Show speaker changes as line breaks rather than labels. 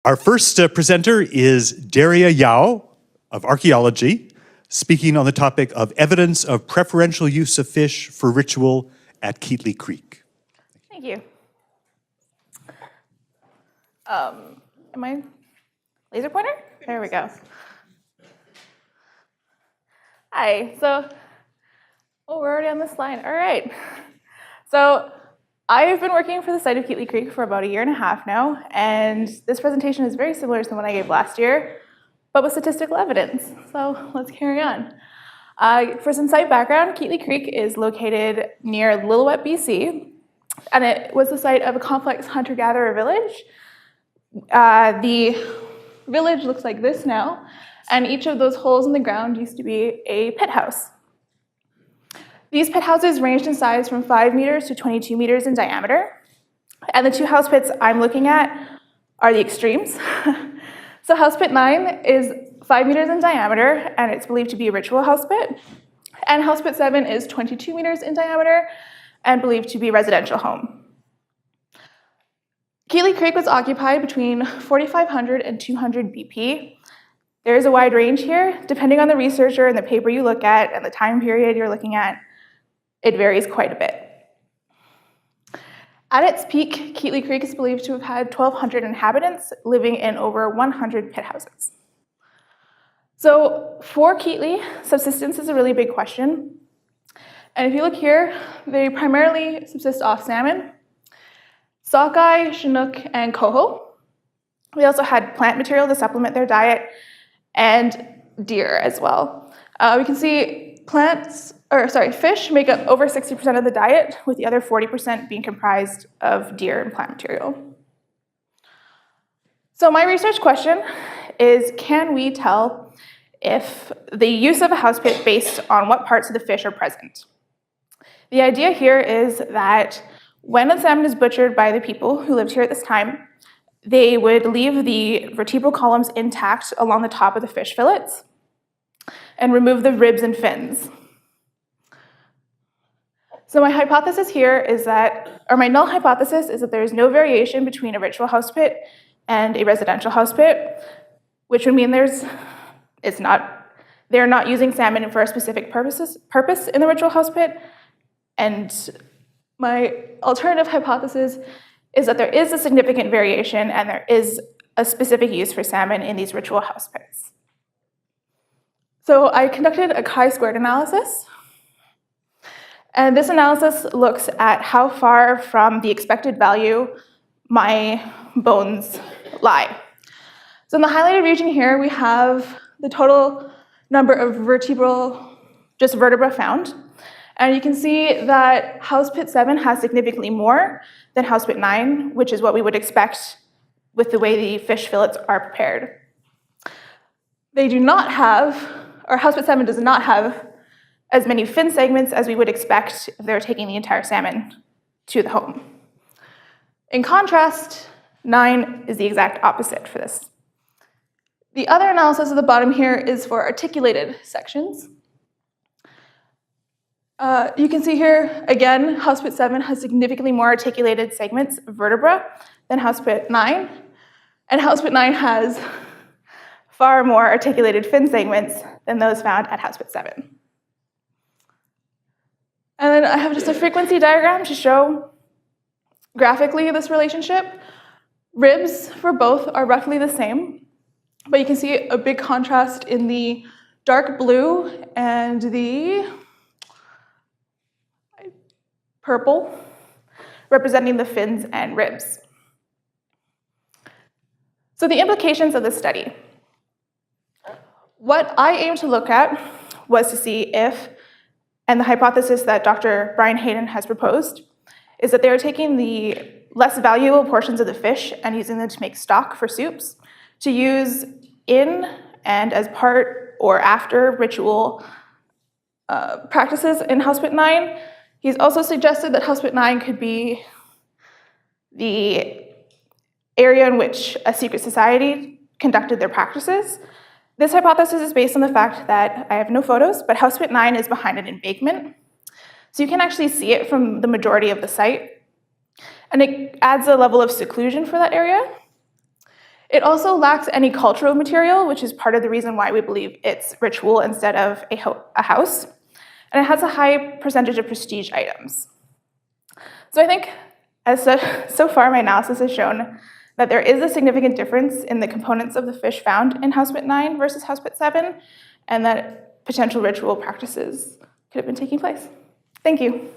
Our first presenter is Daria Yau of Archaeology, speaking on the topic of evidence of preferential use of fish for ritual at Keatley Creek.
Thank you. Am I laser pointer? There we go. Hi, we're already on this slide. All right. So I've been working for the site of Keatley Creek for about 1.5 years now, and this presentation is very similar to the one I gave last year, but with statistical evidence. So let's carry on. For some site background, Keatley Creek is located near Lillooet, BC, and it was the site of a complex hunter-gatherer village. The village looks like this now, and each of those holes in the ground used to be a pit house. These pit houses ranged in size from 5 meters to 22 meters in diameter, and the two house pits I'm looking at are the extremes. So house pit 9 is 5 meters in diameter, and it's believed to be a ritual house pit, and house pit 7 is 22 meters in diameter and believed to be a residential home. Keatley Creek was occupied between 4,500 and 200 BP. There is a wide range here. Depending on the researcher and the paper you look at and the time period you're looking at, it varies quite a bit. At its peak, Keatley Creek is believed to have had 1,200 inhabitants living in over 100 pit houses. So for Keatley, subsistence is a really big question. And if you look here, they primarily subsist off salmon, sockeye, chinook, and coho. We also had plant material to supplement their diet, and deer as well. We can see fish make up over 60% of the diet, with the other 40% being comprised of deer and plant material. So my research question is, can we tell if the use of a house pit based on what parts of the fish are present? The idea here is that when a salmon is butchered by the people who lived here at this time, they would leave the vertebral columns intact along the top of the fish fillets and remove the ribs and fins. So my hypothesis here is that, or my null hypothesis is that there is no variation between a ritual house pit and a residential house pit, which would mean they're not using salmon for a specific purpose in the ritual house pit. And my alternative hypothesis is that there is a significant variation and there is a specific use for salmon in these ritual house pits. So I conducted a chi-squared analysis, and this analysis looks at how far from the expected value my bones lie. So in the highlighted region here, we have the total number of vertebra found. And you can see that house pit 7 has significantly more than house pit 9, which is what we would expect with the way the fish fillets are prepared. House pit 7 does not have as many fin segments as we would expect if they were taking the entire salmon to the home. In contrast, 9 is the exact opposite for this. The other analysis at the bottom here is for articulated sections. You can see here, again, house pit 7 has significantly more articulated segments of vertebra than house pit 9, and house pit 9 has far more articulated fin segments than those found at house pit 7. And then I have just a frequency diagram to show graphically this relationship. Ribs for both are roughly the same, but you can see a big contrast in the dark blue and the purple, representing the fins and ribs. So the implications of this study. What I aimed to look at was to see if, and the hypothesis that Dr. Brian Hayden has proposed, is that they are taking the less valuable portions of the fish and using them to make stock for soups, to use in and as part or after ritual practices in house pit 9. He's also suggested that house pit 9 could be the area in which a secret society conducted their practices. This hypothesis is based on the fact that I have no photos, but house pit 9 is behind an embankment. So you can actually see it from the majority of the site. And it adds a level of seclusion for that area. It also lacks any cultural material, which is part of the reason why we believe it's ritual instead of a house. And it has a high percentage of prestige items. So I think, so far my analysis has shown that there is a significant difference in the components of the fish found in Housepit 9 versus Housepit 7, and that potential ritual practices could have been taking place. Thank you.